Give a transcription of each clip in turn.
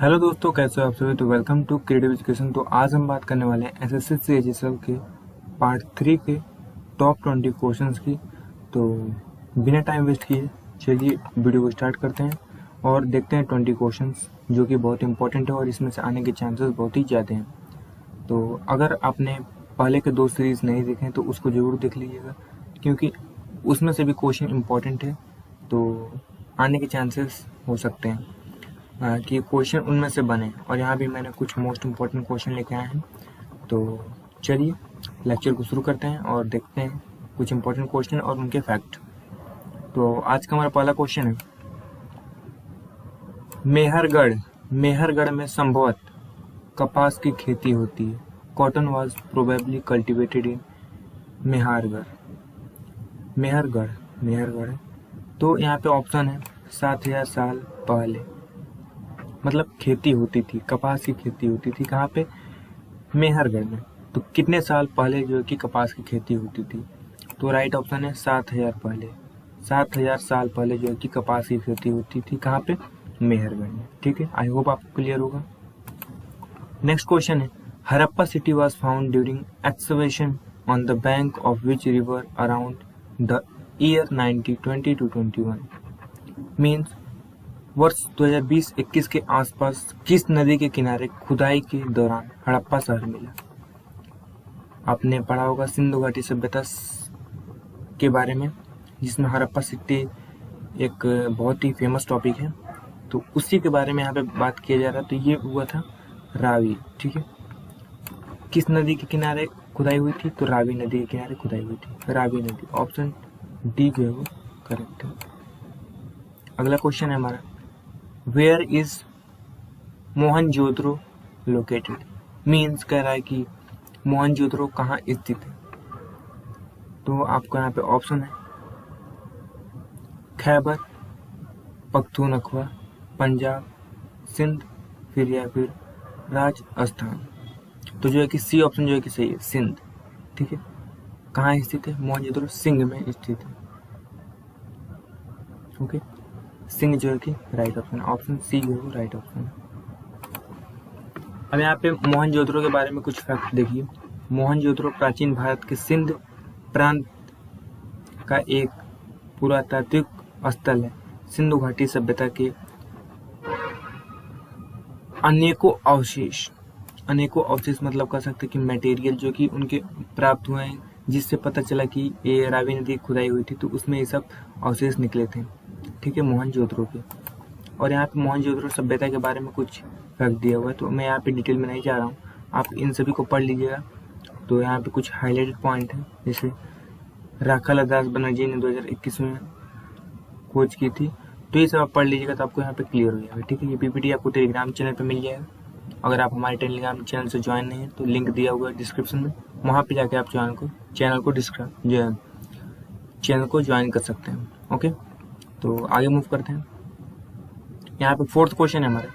Hello दोस्तों, कैसे हो आप सभी। तो वेलकम टू क्रिएटिव एजुकेशन। तो आज हम बात करने वाले हैं एसएससी सीजीएल के पार्ट 3 के टॉप 20 क्वेश्चंस की। तो बिना टाइम वेस्ट किए चलिए वीडियो को स्टार्ट करते हैं और देखते हैं 20 क्वेश्चंस जो कि बहुत इंपॉर्टेंट है और इसमें से आने के चांसेस बहुत ही ज़्यादा हैं। तो अगर आपने पहले के 2 सीरीज़ नहीं देखे तो उसको ज़रूर देख लीजिएगा, क्योंकि उसमें से भी क्वेश्चन इम्पॉर्टेंट है, तो आने के चांसेस हो सकते हैं कि क्वेश्चन उनमें से बने। और यहाँ भी मैंने कुछ मोस्ट इम्पॉर्टेंट क्वेश्चन लेके आए हैं। तो चलिए लेक्चर को शुरू करते हैं और देखते हैं कुछ इम्पोर्टेंट क्वेश्चन और उनके फैक्ट। तो आज का हमारा पहला क्वेश्चन है, मेहरगढ़ में संभवत कपास की खेती होती है। Cotton was probably cultivated in Mehrgarh है। तो यहाँ पे ऑप्शन है 7000 साल पहले, मतलब खेती होती थी, कपास की खेती होती थी कहाँ पे, मेहरगढ़ में। तो कितने साल पहले जो है कि कपास की खेती होती थी, तो राइट ऑप्शन है 7000 पहले। 7000 साल पहले जो है कि कपास की खेती होती थी कहाँ पे, मेहरगढ़ में। ठीक है, आई होप आपको क्लियर होगा। नेक्स्ट क्वेश्चन है, Harappa city was found during excavation on the bank of which river around the year 1920 to 21 means वर्ष 2020-21 के आसपास किस नदी के किनारे खुदाई के दौरान हड़प्पा शहर मिला। आपने पढ़ा होगा सिंधु घाटी सभ्यता के बारे में, जिसमें हड़प्पा सिटी एक बहुत ही फेमस टॉपिक है। तो उसी के बारे में यहाँ पे बात किया जा रहा है। तो ये हुआ था रावी। ठीक है, किस नदी के किनारे खुदाई हुई थी, तो रावी नदी के किनारे खुदाई हुई थी, रावी नदी। ऑप्शन डी जो है वो करेक्ट है। अगला क्वेश्चन है हमारा, where is Mohenjodaro located. Means कह रहा है कि मोहनजोदड़ो कहाँ स्थित है। तो आपको यहाँ पे ऑप्शन है खैबर पख्तूनख्वा, पंजाब, सिंध, या फिर राजस्थान। तो जो है कि सी ऑप्शन जो है कि सही है, सिंध। ठीक है, कहाँ स्थित है मोहनजोदड़ो, सिंध में स्थित है। ओके, सिंह जो है कि राइट ऑप्शन, ऑप्शन सी जो है राइट ऑप्शन। अब यहाँ पे मोहनजोदड़ो के बारे में कुछ फैक्ट देखिए। मोहनजोदड़ो प्राचीन भारत के सिंध प्रांत का एक पुरातात्विक स्थल है। सिंधु घाटी सभ्यता के अनेकों अवशेष मतलब कह सकते कि मटेरियल जो कि उनके प्राप्त हुए हैं, जिससे पता चला कि ये रावी नदी खुदाई हुई थी, तो उसमें ये सब अवशेष निकले थे। ठीक है, मोहनजोदड़ो के। और यहाँ पे मोहनजोदड़ो सभ्यता के बारे में कुछ फैक्ट दिया हुआ है, तो मैं यहाँ पे डिटेल में नहीं जा रहा हूँ, आप इन सभी को पढ़ लीजिएगा। तो यहाँ पे कुछ हाईलाइटेड पॉइंट है, जैसे राखाला दास बनर्जी ने 2021 में खोज की थी। तो ये सब आप पढ़ लीजिएगा तो आपको यहाँ पे क्लियर हो जाएगा। ठीक है, ये पीपीटी आपको टेलीग्राम चैनल पे मिल जाएगा। अगर आप हमारे टेलीग्राम चैनल से ज्वाइन नहीं है तो लिंक दिया हुआ है डिस्क्रिप्शन में, वहाँ पे जाके आप चैनल को ज्वाइन कर सकते हैं। ओके, तो आगे मूव करते हैं। यहाँ पे फोर्थ क्वेश्चन है हमारा,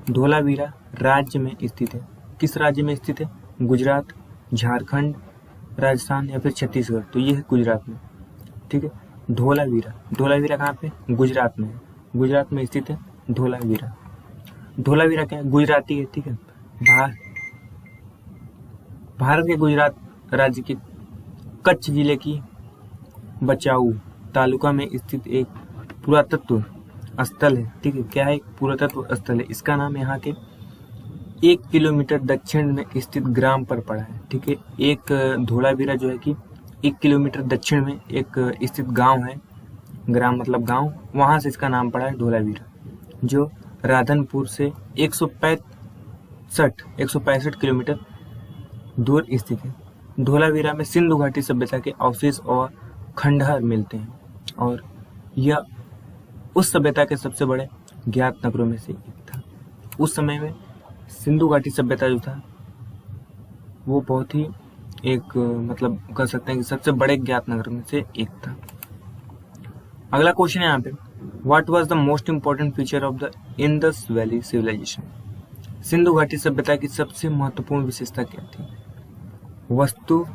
धोलावीरा राज्य में स्थित है। किस राज्य में स्थित है, गुजरात, झारखंड, राजस्थान या फिर छत्तीसगढ़। तो ये है गुजरात में। ठीक है, धोलावीरा कहाँ पे, गुजरात में है। गुजरात में स्थित है धोलावीरा क्या है, गुजराती है। ठीक है, भारत के गुजरात राज्य के कच्छ जिले की बचाऊ तालुका में स्थित एक पुरातत्व स्थल है। ठीक है, क्या है, एक पुरातत्व स्थल है। इसका नाम यहाँ के 1 किलोमीटर दक्षिण में स्थित ग्राम पर पड़ा है। ठीक है, एक धोलावीरा जो है कि 1 किलोमीटर दक्षिण में एक स्थित गांव है, ग्राम मतलब गांव, वहां से इसका नाम पड़ा है धोलावीरा, जो राधनपुर से 165 किलोमीटर दूर स्थित है। धोलावीरा में सिंधु घाटी सभ्यता के अवशेष और खंडहर मिलते हैं, और यह उस सभ्यता के सबसे बड़े ज्ञात नगरों में से एक था। उस समय में सिंधु घाटी सभ्यता जो था वो बहुत ही एक मतलब कह सकते हैं कि सबसे बड़े ज्ञात नगर में से एक था। अगला क्वेश्चन है यहाँ पे, what was the most important feature of the Indus valley civilisation. Sindhu घाटी सभ्यता की सबसे महत्वपूर्ण विशेषता क्या थी, वस्तु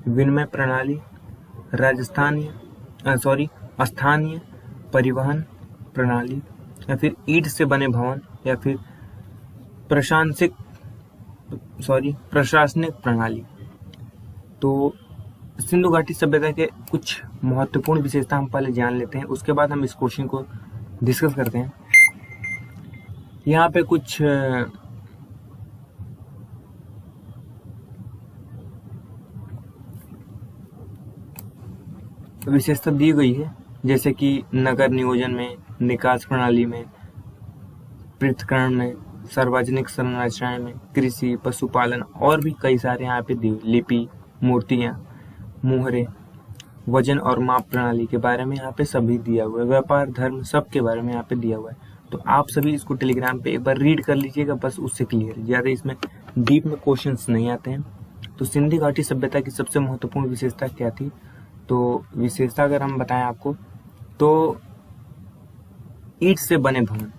विनिमय प्रणाली, स्थानीय परिवहन प्रणाली, या फिर ईंट से बने भवन, या फिर प्रशासनिक प्रणाली। तो सिंधु घाटी सभ्यता के कुछ महत्वपूर्ण विशेषता हम पहले जान लेते हैं, उसके बाद हम इस क्वेश्चन को डिस्कस करते हैं। यहाँ पे कुछ विशेषता दी गई है, जैसे कि नगर नियोजन में, निकास प्रणाली में, पृथक्करण में, सार्वजनिक संरचनाएं में, कृषि, पशुपालन और भी कई सारे यहाँ पे दिए। लिपि, मूर्तियां, मुहरे, वजन और माप प्रणाली के बारे में यहाँ पे सभी दिया हुआ है। व्यापार, धर्म, सब के बारे में यहाँ पे दिया हुआ है। तो आप सभी इसको टेलीग्राम पे एक बार रीड कर लीजिएगा, बस उससे क्लियर है, ज़्यादा इसमें डीप में क्वेश्चंस नहीं आते हैं। तो सिंधु घाटी सभ्यता की सबसे महत्वपूर्ण विशेषता क्या थी? तो विशेषता अगर हम बताएं आपको, तो ईंट से बने भवन,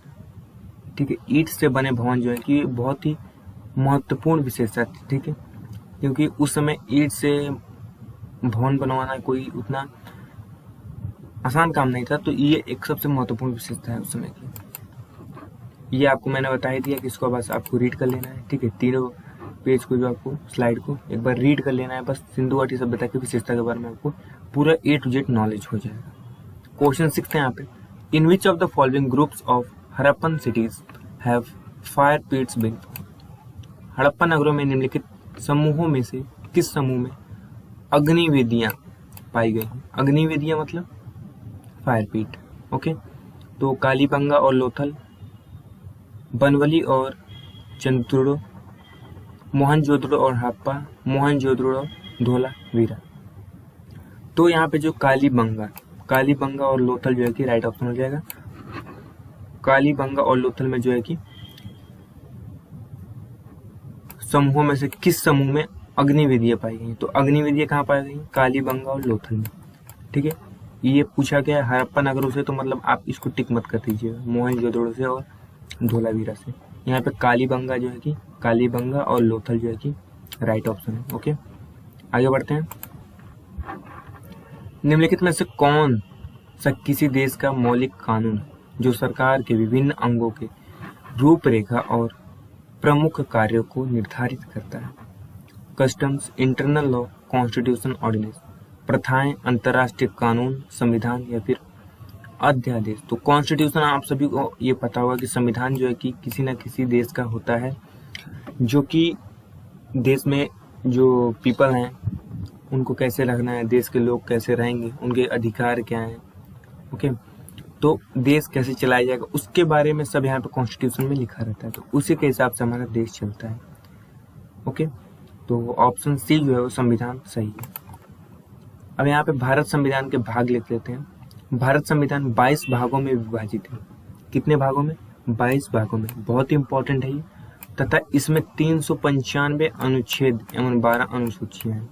ठीक है, ईंट से बने भवन जो है कि बहुत ही महत्वपूर्ण विशेषता थी, ठीक है, क्योंकि उस समय ईंट से भवन बनवाना कोई उतना आसान काम नहीं था। तो ये एक सबसे महत्वपूर्ण विशेषता है उस समय की। ये आपको मैंने बता ही दिया कि इसको बस आपको रीड कर लेना है, ठीक है, तीनों पेज को, जो आपको स्लाइड को एक बार रीड कर लेना है, बस सिंधु घाटी सभ्यता की विशेषता के बारे में आपको पूरा A to Z नॉलेज हो जाएगा। क्वेश्चन 6 है यहाँ पे, in which of the following groups of Harappan cities have fire pits been found? Harappa नगरों में निम्नलिखित समूहों में से किस समूह में अग्निवेदियां पाई गई हैं? अग्निवेदियां मतलब फायर पीट, ओके। तो कालीबंगा और लोथल, बनवली और चंद्रुड़ो, मोहनजोदड़ो और हड़प्पा, मोहनजोदड़ो और धोलावीरा। तो यहाँ पे जो कालीबंगा और लोथल जो है कि राइट ऑप्शन हो जाएगा। कालीबंगा और लोथल में जो है कि समूहों में से किस समूह में अग्निवेदियां पाई गई? तो अग्निवेदियां कहाँ पाई गई? कालीबंगा और लोथल में, ठीक है। ये पूछा गया है हड़प्पा नगरों से, तो मतलब आप इसको टिक मत कर दीजिएगा, मोहनजोदड़ो से और धोलावीरा से। यहाँ पे कालीबंगा जो है कि कालीबंगा और लोथल जो है कि राइट ऑप्शन है, ओके। आगे बढ़ते हैं। निम्नलिखित में से कौन सा किसी देश का मौलिक कानून जो सरकार के विभिन्न अंगों के रूपरेखा और प्रमुख कार्यों को निर्धारित करता है? Customs, internal law, constitution, ordinance, प्रथाएं, अंतर्राष्ट्रीय कानून, संविधान या फिर अध्यादेश। तो कॉन्स्टिट्यूशन आप सभी को ये पता होगा कि संविधान जो है कि किसी न किसी देश का होता है, जो कि देश में जो पीपल हैं उनको कैसे रखना है, देश के लोग कैसे रहेंगे, उनके अधिकार क्या हैं, ओके। तो देश कैसे चलाया जाएगा उसके बारे में सब यहाँ पे कॉन्स्टिट्यूशन में लिखा रहता है। तो उसी के हिसाब से हमारा देश चलता है, ओके। तो ऑप्शन सी जो है वो संविधान सही है। अब यहाँ पे भारत संविधान के भाग लिख लेते हैं। भारत संविधान 22 भागों में विभाजित है। कितने भागों में? 22 भागों में। बहुत ही इंपॉर्टेंट है ये। तथा इसमें 395 अनुच्छेद एवं 12 अनुसूचियां हैं।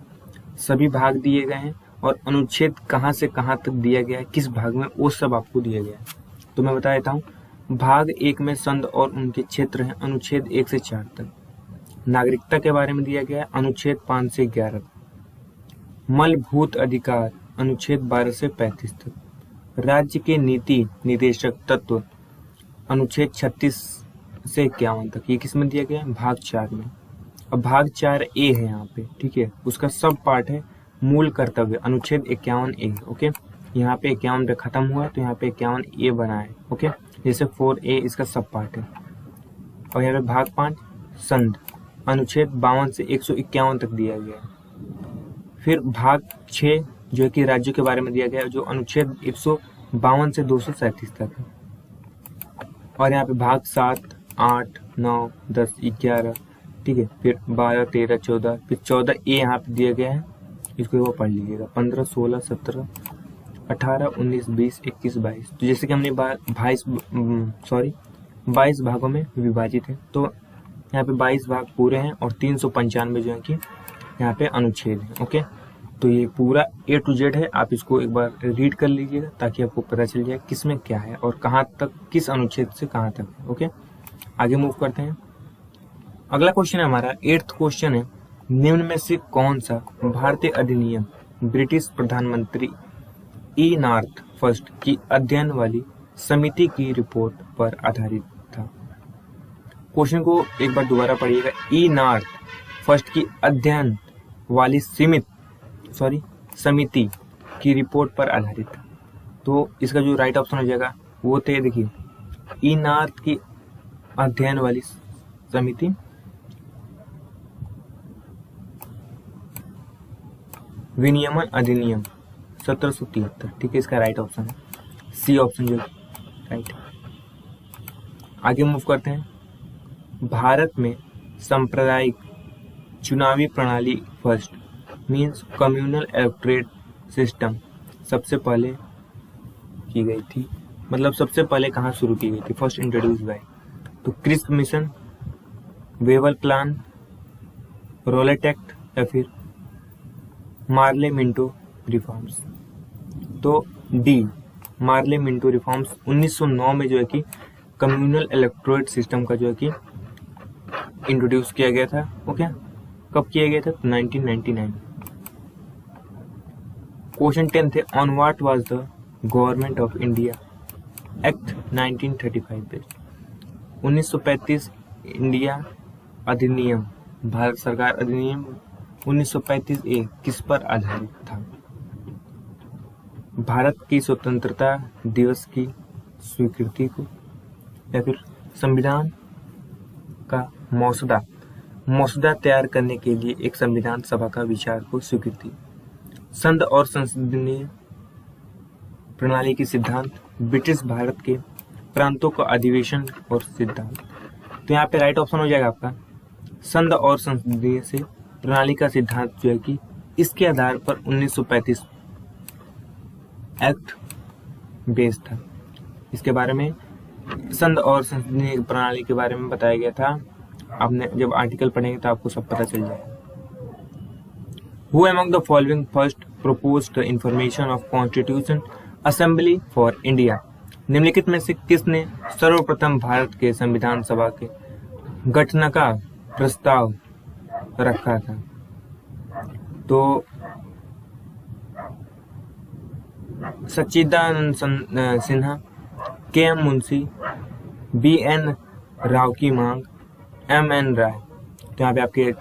सभी भाग दिए गए हैं और अनुच्छेद कहाँ से कहाँ तक दिया गया है, किस भाग में, वो सब आपको दिया गया है। तो मैं बता देता हूँ। भाग 1 में संघ और उनके क्षेत्र हैं, अनुच्छेद 1 से 4 तक। नागरिकता के बारे में दिया गया है, अनुच्छेद 5 से 11 तक। मलभूत अधिकार, अनुच्छेद 12 से 35 तक। राज्य के नीति निदेशक तत्व, अनुच्छेद 36 से 51 तक। ये किस में दिया गया है? भाग 4 में। अब भाग 4 ए है यहाँ पे, ठीक है। उसका सब पार्ट है मूल कर्तव्य, अनुच्छेद 51 ए, ओके। यहाँ पे 51 पे खत्म हुआ है तो यहाँ पे 51 ए बना है, ओके। जैसे 4 ए इसका सब पार्ट है। और यहाँ पे भाग 5 संघ, अनुच्छेद 52 से 151 तक दिया गया है। फिर भाग 6 जो है कि राज्यों के बारे में दिया गया है, जो अनुच्छेद 152 से 237 तक है। और यहाँ पे भाग 7, 8, 9, 10, 11, ठीक है। फिर 12, 13, 14, फिर 14 ए यहाँ पे दिया गया है, इसको वो पढ़ लीजिएगा। 15, 16, 17, 18, 19, 20, 21, 22। तो जैसे कि हमने 22 भागों में विभाजित है, तो यहाँ पे 22 भाग पूरे हैं और 395 जो है कि यहाँ पे अनुच्छेद है, ओके। तो ये पूरा A to Z है, आप इसको एक बार रीड कर लीजिएगा ताकि आपको पता चल जाए किसमें क्या है और कहाँ तक, किस अनुच्छेद से कहाँ तक है, ओके। आगे मूव करते हैं। अगला क्वेश्चन है हमारा 8th क्वेश्चन है, निम्न में से कौन सा भारतीय अधिनियम ब्रिटिश प्रधानमंत्री ई नॉर्थ फर्स्ट की अध्ययन वाली समिति की रिपोर्ट पर आधारित था। क्वेश्चन को एक बार दोबारा पढ़िएगा। ई नॉर्थ फर्स्ट की अध्ययन वाली समिति की रिपोर्ट पर आधारित था। तो इसका जो राइट ऑप्शन हो जाएगा वो थे, देखिए, ई नॉर्थ की अध्ययन वाली समिति विनियमन अधिनियम 1773, ठीक है, इसका राइट ऑप्शन है सी ऑप्शन जो राइट। आगे मूव करते हैं। भारत में सांप्रदायिक चुनावी प्रणाली first means communal electorate system सबसे पहले की गई थी, मतलब सबसे पहले कहाँ शुरू की गई थी, फर्स्ट इंट्रोड्यूस बाय, तो Cripps mission, Wavell plan, Rowlatt act या फिर मार्ले मिंटो रिफॉर्म्स। तो डी मार्ले मिंटो रिफॉर्म्स 1909 में जो है कि कम्युनल इलेक्टोरेट सिस्टम का जो है कि इंट्रोड्यूस किया गया था। ओके, कब किया गया था? 1999। क्वेश्चन 10 थे, on what was the government of India act 1935 based. 1935 India अधिनियम, भारत सरकार अधिनियम 1935 ए किस पर आधारित था? भारत की स्वतंत्रता दिवस की स्वीकृति को, या फिर संविधान का मसौदा तैयार करने के लिए एक संविधान सभा का विचार को स्वीकृति, संघ और संसदीय प्रणाली के सिद्धांत, ब्रिटिश भारत के प्रांतों का अधिवेशन और सिद्धांत। तो यहाँ पे राइट ऑप्शन हो जाएगा आपका संघ और संसदीय से प्रणाली का सिद्धांत जो है कि इसके आधार पर 1935 एक्ट बेस्ड था। इसके बारे में संघ और संसदीय प्रणाली के बारे में बताया गया था। आपने जब आर्टिकल पढ़ेंगे तो आपको सब पता चल जाएगा। Who among the following first proposed the information of Constitution Assembly for India? निम्नलिखित में से किसने सर्वप्रथम भारत के संविधान सभा के गठन का प्रस्ताव रखा था? तो Sachchidananda Sinha, K M Munshi, B N Rao की मांग, एम एन राय। तो यहाँ पे आपके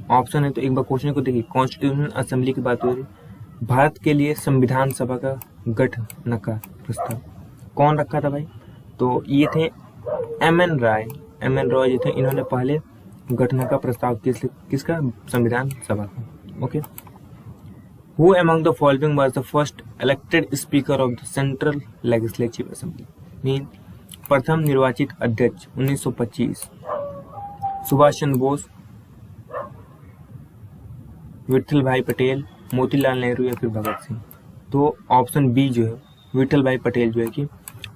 ऑप्शन है। तो एक बार क्वेश्चन को देखिए, कॉन्स्टिट्यूशनल असेंबली की बात हो रही, भारत के लिए संविधान सभा का गठन का प्रस्ताव कौन रखा था भाई? तो ये थे एम एन रॉय जो थे, इन्होंने पहले गठन का प्रस्ताव किसका? संविधान सभा का। Okay, who among the following was the first elected speaker of the central legislative assembly? Mean प्रथम निर्वाचित अध्यक्ष 1925 सुभाष चंद्र बोस, विठल भाई पटेल, मोतीलाल नेहरू या फिर भगत सिंह। तो ऑप्शन बी जो है विठल भाई पटेल जो है कि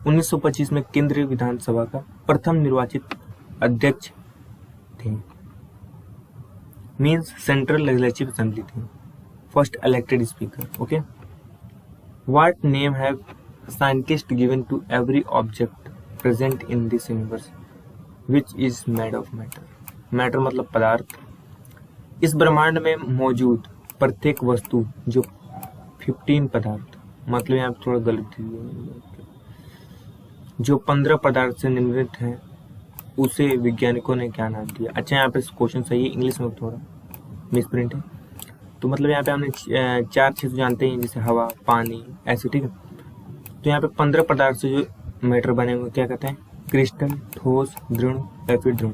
1925 में केंद्रीय विधानसभा का प्रथम निर्वाचित अध्यक्ष थे, मींस सेंट्रल लेजिस्लेटिव असेंबली थी, first elected speaker. Okay, what name have scientist given to every object present in this universe which is made of matter? Matter मतलब पदार्थ। इस ब्रह्मांड में मौजूद प्रत्येक वस्तु जो 15 पदार्थ, मतलब यहाँ पे थोड़ा गलत है, जो 15 पदार्थ से निर्मित है उसे वैज्ञानिकों ने क्या नाम दिया? अच्छा, यहाँ पे क्वेश्चन सही है, इंग्लिश में थोड़ा मिसप्रिंट है। तो मतलब यहाँ पे हमने 4 चीज जानते हैं, जैसे हवा, पानी, ऐसे, ठीक है। तो यहाँ पे 15 पदार्थ से जो मैटर बने हुए क्या कहते हैं? क्रिस्टल, ठोस, दृढ़ या फिर ध्रुव।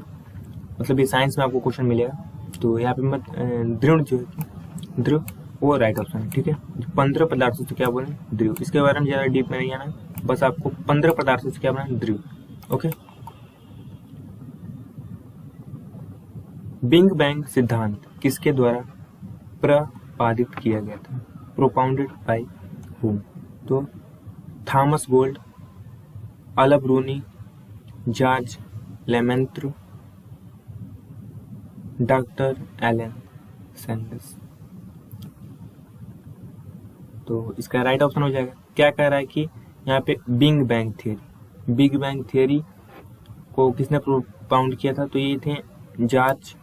मतलब ये साइंस में आपको क्वेश्चन मिलेगा। तो यहाँ पे मत दृढ़ जो है ध्रुव वो राइट ऑप्शन है, ठीक है। 15 पदार्थों से क्या बोले? ध्रुव। इसके बारे में ज्यादा डीप में नहीं जाना, बस आपको 15 पदार्थों से क्या बना? ध्रुव। ओके, बिग बैंग सिद्धांत किसके द्वारा प्रतिपादित किया गया था? Propounded by whom? तो Thomas Gold, Al Biruni, George Lemaitre, doctor Alan Sanders. तो इसका राइट ऑप्शन हो जाएगा, क्या कह रहा है कि यहाँ पे बिग बैंग थियरी को किसने प्रोपाउंड किया था? तो ये थे जॉर्ज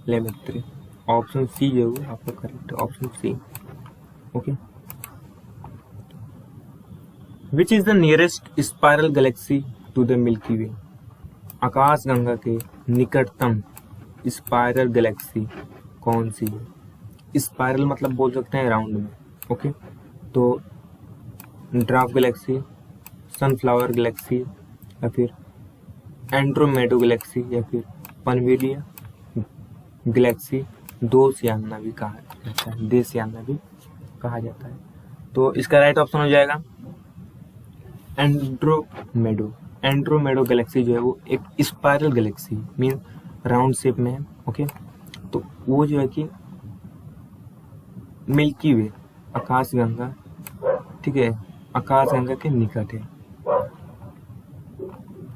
लेमेंत्र। ऑप्शन सी जो है आपका correct, option C. Okay, which is the nearest spiral galaxy to the Milky Way. आकाश गंगा के निकटतम स्पाइरल गैलेक्सी कौन सी है? स्पाइरल मतलब बोल सकते हैं राउंड में, ओके। तो ड्राफ गैलेक्सी, सनफ्लावर गैलेक्सी, या फिर एंड्रोमेडो गैलेक्सी, या फिर पनवेलिया गैलेक्सी, दोसियाना भी कहा जाता है, देसियाना भी कहा जाता है। तो इसका राइट ऑप्शन हो जाएगा एंड्रोमेडो। एंड्रोमेडो गैलेक्सी जो है वो एक spiral Galaxy mean round shape में है, ओके। तो वो जो है कि मिल्की वे आकाश गंगा, ठीक है, आकाश गंगा के निकट है।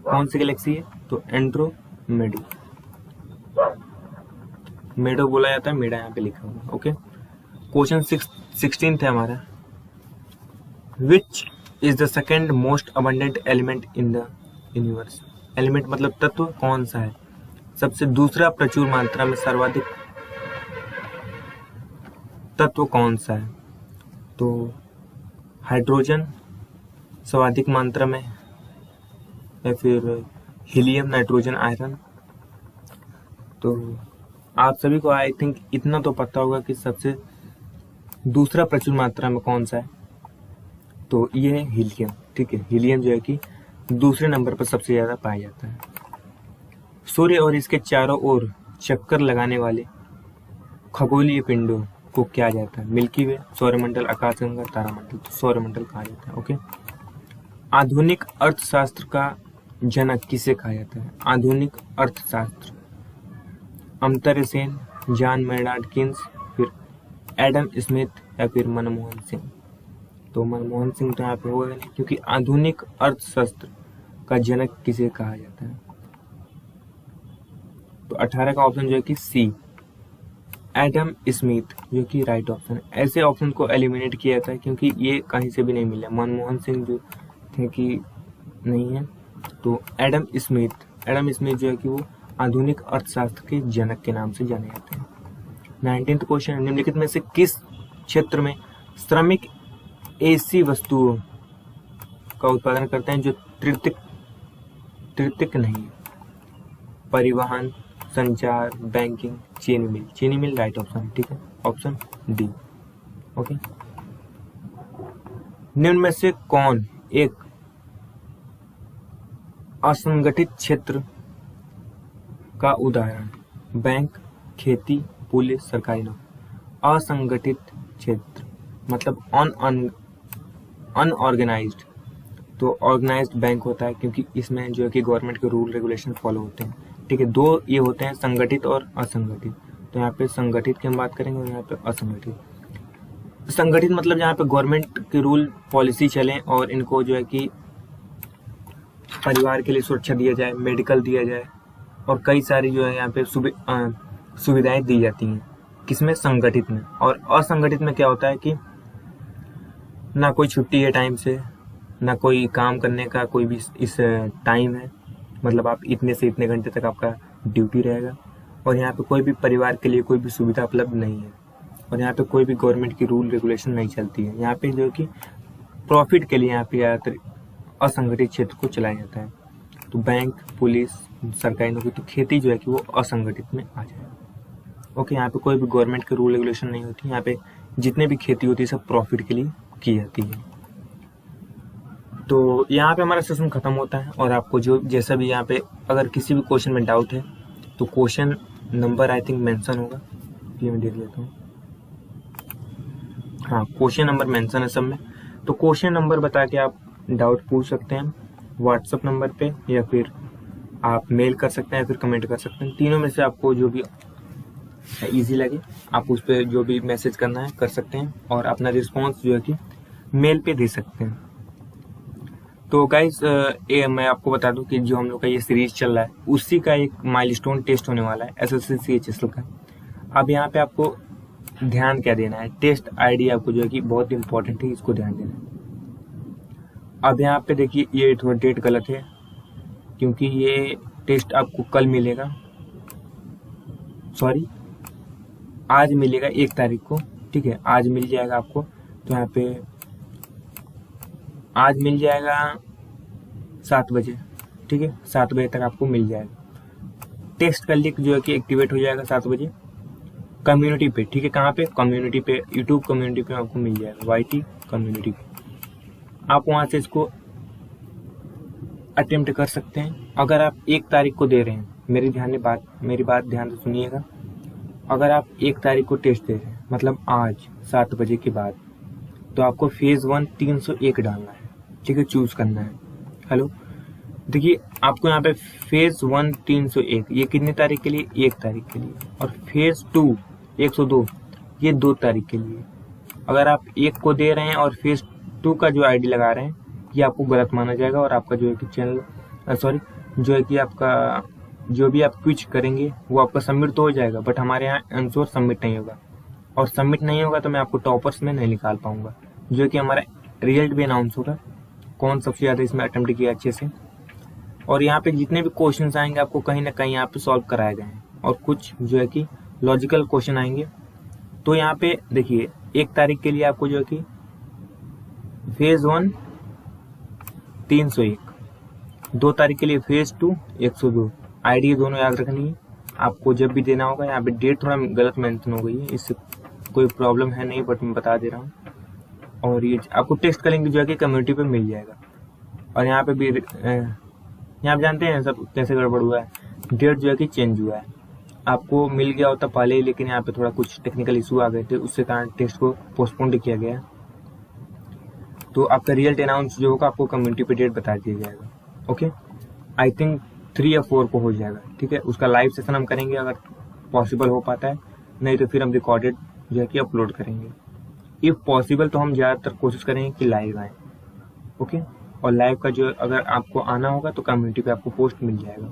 कौन सी गैलेक्सी है? तो एंड्रोमेडो। मेडो बोला जाता है, मेडा यहाँ पे लिखा हुआ है, ओके। क्वेश्चन 16 है हमारा। विच is the second most abundant element in the universe. Element मतलब तत्व, कौन सा है सबसे दूसरा प्रचुर मात्रा में सर्वाधिक तत्व कौन सा है? तो हाइड्रोजन सर्वाधिक मात्रा में, या फिर हीलियम, नाइट्रोजन, आयरन। तो आप सभी को आई थिंक इतना तो पता होगा कि सबसे दूसरा प्रचुर मात्रा में कौन सा है। तो ये है हीलियम, ठीक है। हीलियम जो है कि दूसरे नंबर पर सबसे ज्यादा पाया जाता है। सूर्य और इसके चारों ओर चक्कर लगाने वाले खगोलीय पिंडों को क्या जाता है? मिल्की वे, सौरमंडल, आकाशगंगा, तारामंडल। तो सौरमंडल कहा जाता है, ओके। आधुनिक अर्थशास्त्र का जनक किसे कहा जाता है? आधुनिक अर्थशास्त्र Amartya Sen, John Maynard Keynes, फिर एडम स्मिथ, या फिर मनमोहन सिंह। तो मनमोहन सिंह तो यहाँ पे होगा नहीं, क्योंकि आधुनिक अर्थशास्त्र का जनक किसे कहा जाता है? तो 18 का ऑप्शन जो है कि सी, एडम स्मिथ, जो कि राइट ऑप्शन है। ऐसे ऑप्शन को एलिमिनेट किया जाता है क्योंकि ये कहीं से भी नहीं मिला। मनमोहन सिंह जो थे कि नहीं है, तो एडम स्मिथ जो है कि वो आधुनिक अर्थशास्त्र के जनक के नाम से जाने जाते हैं। 19th क्वेश्चन, निम्नलिखित में से किस क्षेत्र में श्रमिक ऐसी वस्तुओं का उत्पादन करते हैं जो तृतीयक नहीं है? परिवहन, संचार, बैंकिंग, चीनी मिल। चीनी मिल राइट ऑप्शन, ठीक है, ऑप्शन डी, ओके। निम्न में से कौन एक असंगठित क्षेत्र का उदाहरण? बैंक, खेती, पुलिस, सरकारी नौकरी। असंगठित क्षेत्र मतलब अनऑर्गेनाइज्ड। तो ऑर्गेनाइज्ड बैंक होता है क्योंकि इसमें जो है कि गवर्नमेंट के रूल रेगुलेशन फॉलो होते हैं, ठीक है। दो ये होते हैं, संगठित और असंगठित। तो यहाँ पे संगठित की हम बात करेंगे और यहाँ पे असंगठित। संगठित मतलब जहाँ पे गवर्नमेंट के रूल पॉलिसी चले और इनको जो है कि परिवार के लिए सुरक्षा दिया जाए, मेडिकल दिया जाए और कई सारी जो है यहाँ पे सुविधाएं दी जाती हैं। किसमें? संगठित में। और असंगठित में क्या होता है कि ना कोई छुट्टी है टाइम से, ना कोई काम करने का कोई भी इस टाइम है, मतलब आप इतने से इतने घंटे तक आपका ड्यूटी रहेगा, और यहाँ पे कोई भी परिवार के लिए कोई भी सुविधा उपलब्ध नहीं है, और यहाँ पे कोई भी गवर्नमेंट की रूल रेगुलेशन नहीं चलती है। यहाँ पे जो है कि प्रॉफिट के लिए यहाँ पे ज़्यादातर असंगठित क्षेत्र को चलाया जाता है। तो बैंक, पुलिस, सरकारी नौकरी। तो खेती जो है कि वो असंगठित में आ जाएगा, ओके। यहाँ पे कोई भी गवर्नमेंट के रूल रेगुलेशन नहीं होती। यहाँ पे जितने भी खेती होती है सब प्रॉफिट के लिए की जाती है। तो यहाँ पे हमारा सेशन खत्म होता है, और आपको जो जैसा भी यहाँ पे अगर किसी भी क्वेश्चन में डाउट है तो question number I think mention होगा, ये मैं देख लेता हूँ। हाँ, क्वेश्चन नंबर मेंशन है सब में। तो क्वेश्चन नंबर बता के आप डाउट पूछ सकते हैं व्हाट्सएप नंबर पे, या फिर आप मेल कर सकते हैं, या फिर कमेंट कर सकते हैं। तीनों में से आपको जो भी इजी लगे आप उस पर जो भी मैसेज करना है कर सकते हैं, और अपना रिस्पॉन्स जो है कि मेल पे दे सकते हैं। तो गाइज ये मैं आपको बता दूं कि जो हम लोग का ये सीरीज चल रहा है उसी का एक माइलस्टोन टेस्ट होने वाला है SSC CHSL का। अब यहाँ पे आपको ध्यान क्या देना है, टेस्ट आईडी आपको जो है कि बहुत इंपॉर्टेंट है, इसको ध्यान देना है। अब यहाँ पे देखिए ये थोड़ा डेट गलत है क्योंकि ये टेस्ट आपको कल मिलेगा, सॉरी आज मिलेगा 1 तारीख को, ठीक है, आज मिल जाएगा आपको। तो यहाँ पे आज मिल जाएगा 7 बजे, ठीक है, 7 बजे तक आपको मिल जाएगा। टेस्ट का लिंक जो है कि एक्टिवेट हो जाएगा 7 बजे कम्युनिटी पे, ठीक है। कहाँ पे? कम्युनिटी पे, यूट्यूब कम्युनिटी पे आपको मिल जाएगा, YT कम्युनिटी पे। आप वहाँ से इसको अटेम्प्ट कर सकते हैं। अगर आप 1 तारीख को दे रहे हैं, मेरी बात ध्यान से सुनिएगा। अगर आप 1 तारीख को टेस्ट दे रहे हैं, मतलब आज 7 बजे के बाद, तो आपको फेज 1 301 डालना है, ठीक है, चूज करना है। हेलो, देखिए आपको यहाँ पे फेज 1 301 ये कितनी तारीख के लिए? 1 तारीख के लिए। और फेज 2 102 ये 2 तारीख के लिए। अगर आप 1 को दे रहे हैं और फेज 2 का जो ID लगा रहे हैं, ये आपको गलत माना जाएगा और आपका जो है कि जो है कि आपका जो भी आप क्विज करेंगे वो आपका सबमिट तो हो जाएगा, बट हमारे यहाँ आंसर सबमिट नहीं होगा। और सबमिट नहीं होगा तो मैं आपको टॉपर्स में नहीं निकाल पाऊंगा, जो है कि हमारा रिजल्ट भी अनाउंस होगा, कौन सबसे ज़्यादा इसमें अटेम्प्ट किया अच्छे से। और यहाँ पे जितने भी क्वेश्चंस आएंगे आपको कहीं ना कहीं यहाँ पे सॉल्व कराए गए हैं, और कुछ जो है कि लॉजिकल क्वेश्चन आएंगे। तो यहाँ पे देखिए 1 तारीख के लिए आपको जो है कि फेज 1 301, 2 तारीख के लिए फेज 2 102। ID दोनों याद रखनी है आपको जब भी देना होगा। यहाँ पे डेट थोड़ा गलत मेंशन हो गई है, इससे कोई प्रॉब्लम है नहीं, बट मैं बता दे रहा हूँ। और ये आपको टेस्ट का लिंक जो है कि कम्युनिटी पे मिल जाएगा। और यहाँ पे भी यहाँ पे जानते हैं सब कैसे गड़बड़ हुआ है, डेट जो है कि चेंज हुआ है। आपको मिल गया होता पहले ही, लेकिन यहाँ पे थोड़ा कुछ टेक्निकल इशू आ गए थे, उसके कारण टेस्ट को पोस्टपोन किया गया है। तो आपका रिजल्ट अनाउंस जो होगा आपको कम्युनिटी पे डेट बता दिया जाएगा। ओके, आई थिंक 3 या 4 को हो जाएगा, ठीक है। उसका लाइव सेशन हम करेंगे अगर पॉसिबल हो पाता है, नहीं तो फिर हम रिकॉर्डेड जो है कि अपलोड करेंगे। इफ़ पॉसिबल तो हम ज़्यादातर कोशिश करेंगे कि लाइव आए, ओके। और लाइव का जो अगर आपको आना होगा तो कम्युनिटी पे आपको पोस्ट मिल जाएगा।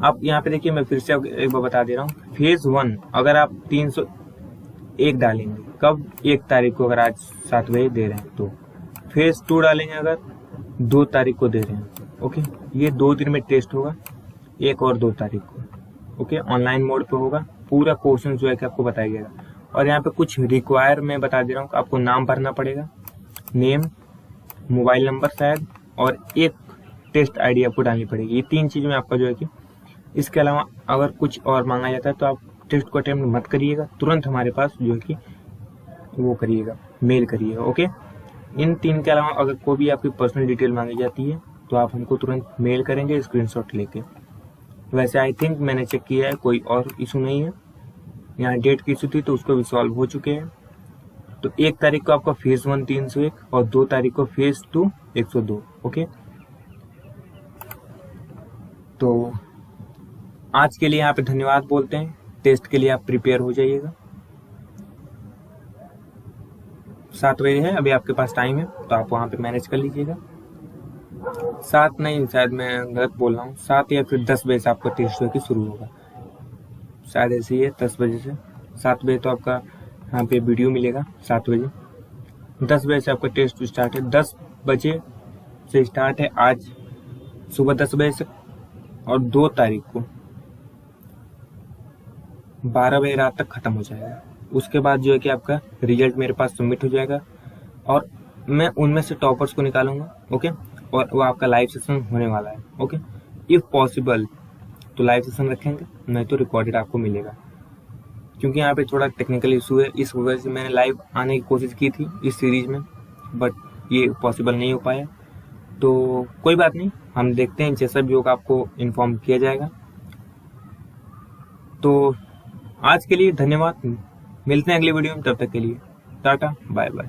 आप यहाँ पे देखिए, मैं फिर से एक बार बता दे रहा हूँ। फेज 1 अगर आप 301 डालेंगे कब? 1 तारीख को, अगर आज 7 बजे दे रहे हैं तो। फेज 2 डालेंगे अगर 2 तारीख को दे रहे हैं, ओके। ये 2 दिन में टेस्ट होगा, 1 और 2 तारीख को, ओके। ऑनलाइन मोड पे होगा, पूरा क्वेश्चन जो है कि आपको बताया जाएगा। और यहाँ पे कुछ रिक्वायर मैं बता दे रहा हूँ, आपको नाम भरना पड़ेगा, नेम, मोबाइल नंबर शायद, और एक टेस्ट ID आपको डालनी पड़ेगी। ये 3 चीज़ में आपका जो है कि, इसके अलावा अगर कुछ और मांगा जाता है तो आप टेस्ट को अटेम्प्ट मत करिएगा, तुरंत हमारे पास जो है कि वो करिएगा, मेल करिएगा, ओके। इन 3 के अलावा अगर कोई भी आपकी पर्सनल डिटेल मांगी जाती है तो आप हमको तुरंत मेल करेंगे स्क्रीनशॉट लेके। वैसे आई थिंक मैंने चेक किया है, कोई और इशू नहीं है। यहाँ डेट की इशू थी तो उसको भी सॉल्व हो चुके हैं। तो 1 तारीख को आपका फेज 1 301 और 2 तारीख को फेज 2 102, ओके। तो आज के लिए यहाँ पे धन्यवाद बोलते हैं। टेस्ट के लिए आप प्रिपेयर हो जाइएगा। 7 बजे है, अभी आपके पास टाइम है, तो आप वहाँ पे मैनेज कर लीजिएगा। 7 नहीं, शायद मैं गलत बोल रहा हूँ, 7 या फिर 10 बजे से आपका टेस्ट होकर शुरू होगा, शायद ऐसे ही है। 10 बजे से 7 बजे तो आपका यहाँ पे वीडियो मिलेगा 7 बजे। 10 बजे से आपका टेस्ट स्टार्ट है, 10 बजे से स्टार्ट है आज सुबह 10 बजे से, और 2 तारीख को 12 बजे रात तक ख़त्म हो जाएगा। उसके बाद जो है कि आपका रिजल्ट मेरे पास सबमिट हो जाएगा और मैं उनमें से टॉपर्स को निकालूंगा, ओके। और वो आपका लाइव सेशन होने वाला है, ओके। इफ़ पॉसिबल तो लाइव सेशन रखेंगे, नहीं तो रिकॉर्डेड आपको मिलेगा। क्योंकि यहाँ पे थोड़ा टेक्निकल इशू है, इस वजह से मैंने लाइव आने की कोशिश की थी इस सीरीज में, बट ये पॉसिबल नहीं हो पाया। तो कोई बात नहीं, हम देखते हैं, जैसा भी होगा आपको इन्फॉर्म किया जाएगा। तो आज के लिए धन्यवाद, मिलते हैं अगली वीडियो में, तब तक के लिए टाटा बाय बाय।